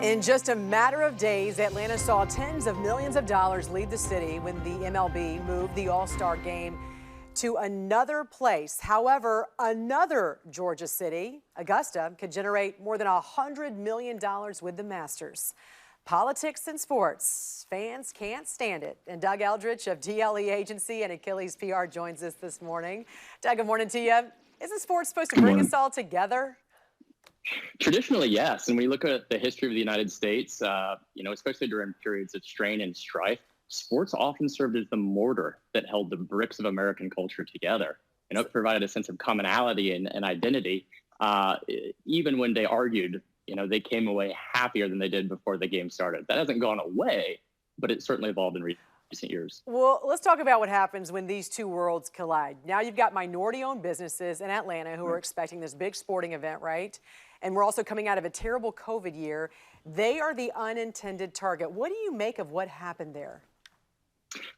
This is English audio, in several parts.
In just a matter of days, Atlanta saw tens of millions of dollars leave the city when the MLB moved the All-Star game to another place. However, another Georgia city, Augusta, could generate more than $100 million with the Masters. Politics and sports, fans can't stand it. And Doug Eldridge of DLE Agency and Achilles PR joins us this morning. Doug, good morning to you. Isn't sports supposed to bring us all together? Traditionally, yes. And when you look at the history of the United States, especially during periods of strain and strife, sports often served as the mortar that held the bricks of American culture together. It provided a sense of commonality and identity. Even when they argued, they came away happier than they did before the game started. That hasn't gone away, but it certainly evolved in recent years. Well, let's talk about what happens when these two worlds collide. Now you've got minority-owned businesses in Atlanta who are expecting this big sporting event, right? And we're also coming out of a terrible COVID year. They are the unintended target. What do you make of what happened there?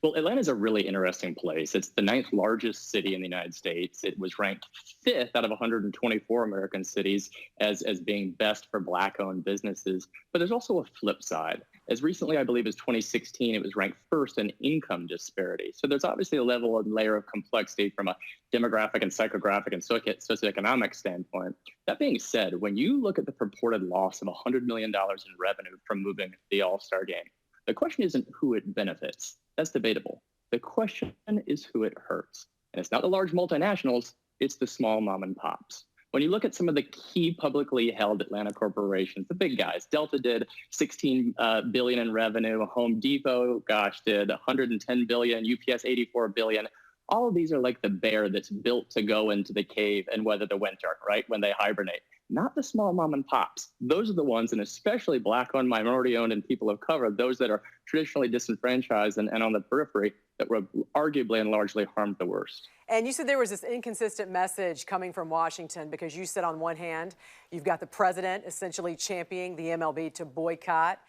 Well, Atlanta is a really interesting place. It's the 9th largest city in the United States. It was ranked 5th out of 124 American cities as being best for Black-owned businesses. But there's also a flip side. As recently, I believe, as 2016, it was ranked 1st in income disparity. So there's obviously a level and layer of complexity from a demographic and psychographic and socioeconomic standpoint. That being said, when you look at the purported loss of $100 million in revenue from moving the All-Star game, the question isn't who it benefits. That's debatable. The question is who it hurts. And it's not the large multinationals, it's the small mom and pops. When you look at some of the key publicly held Atlanta corporations, the big guys, Delta did $16 billion in revenue, Home Depot, did $110 billion, UPS $84 billion. All of these are like the bear that's built to go into the cave and weather the winter, right, when they hibernate. Not the small mom and pops. Those are the ones, and especially Black-owned, minority-owned, and people of color, those that are traditionally disenfranchised and on the periphery, that were arguably and largely harmed the worst. And you said there was this inconsistent message coming from Washington because you said on one hand, you've got the president essentially championing the MLB to boycott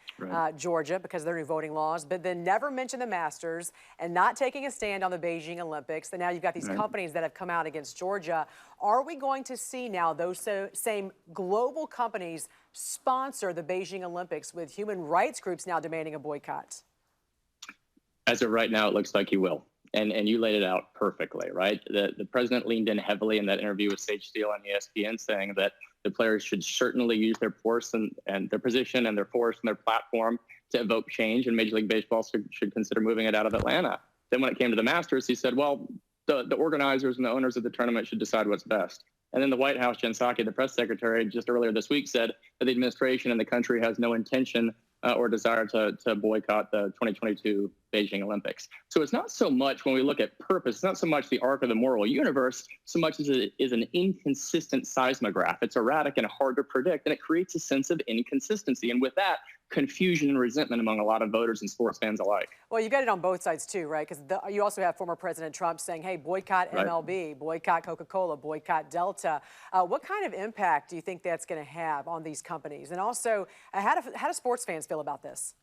Georgia because of their new voting laws, but then never mention the Masters and not taking a stand on the Beijing Olympics. And now you've got these companies that have come out against Georgia. Are we going to see now those same global companies sponsor the Beijing Olympics with human rights groups now demanding a boycott? As of right now, it looks like he will. And you laid it out perfectly, right? The president leaned in heavily in that interview with Sage Steele on ESPN, saying that the players should certainly use their force and their position and their force and their platform to evoke change, and Major League Baseball should consider moving it out of Atlanta. Then when it came to the Masters, he said, well, the organizers and the owners of the tournament should decide what's best. And then the White House, Jen Psaki, the press secretary, just earlier this week said that the administration and the country has no intention or desire to boycott the 2022 Beijing Olympics. So it's not so much, when we look at purpose, it's not so much the arc of the moral universe, so much as it is an inconsistent seismograph. It's erratic and hard to predict, and it creates a sense of inconsistency. And with that, confusion and resentment among a lot of voters and sports fans alike. Well, you got it on both sides too, right? Because you also have former President Trump saying, hey, boycott MLB, boycott Coca-Cola, boycott Delta. What kind of impact do you think that's going to have on these companies? And also, how do sports fans feel about this?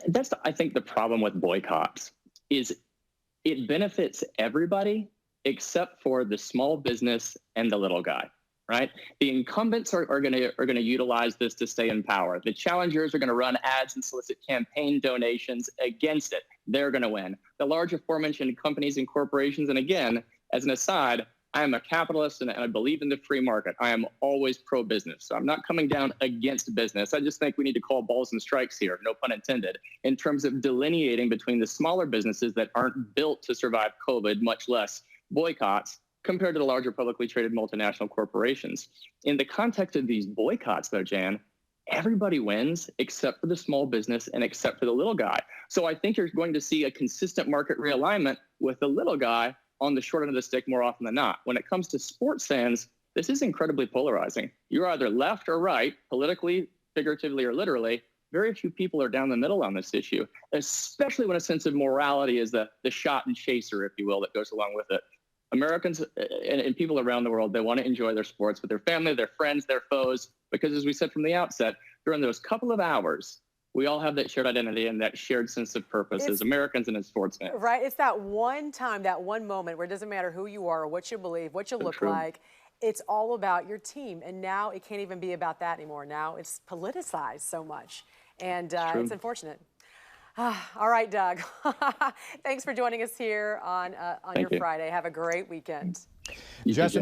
That's, I think, the problem with boycotts is it benefits everybody except for the small business and the little guy. Right? The incumbents are going to utilize this to stay in power. The challengers are going to run ads and solicit campaign donations against it. They're going to win. The large aforementioned companies and corporations, and again, as an aside, I am a capitalist and I believe in the free market. I am always pro-business. So I'm not coming down against business. I just think we need to call balls and strikes here, no pun intended, in terms of delineating between the smaller businesses that aren't built to survive COVID, much less boycotts, compared to the larger publicly traded multinational corporations. In the context of these boycotts, though, Jan, everybody wins except for the small business and except for the little guy. So I think you're going to see a consistent market realignment with the little guy on the short end of the stick more often than not. When it comes to sports fans, this is incredibly polarizing. You're either left or right, politically, figuratively, or literally. Very few people are down the middle on this issue, especially when a sense of morality is the shot and chaser, if you will, that goes along with it. Americans and people around the world, they want to enjoy their sports with their family, their friends, their foes, because as we said from the outset, during those couple of hours, we all have that shared identity and that shared sense of purpose as Americans and as sports fans. Right. It's that one time, that one moment where it doesn't matter who you are or what you believe, what you look like. it's all about your team. And now it can't even be about that anymore. Now it's politicized so much. And it's unfortunate. All right, Doug. Thanks for joining us here on your Friday. Have a great weekend. Justin,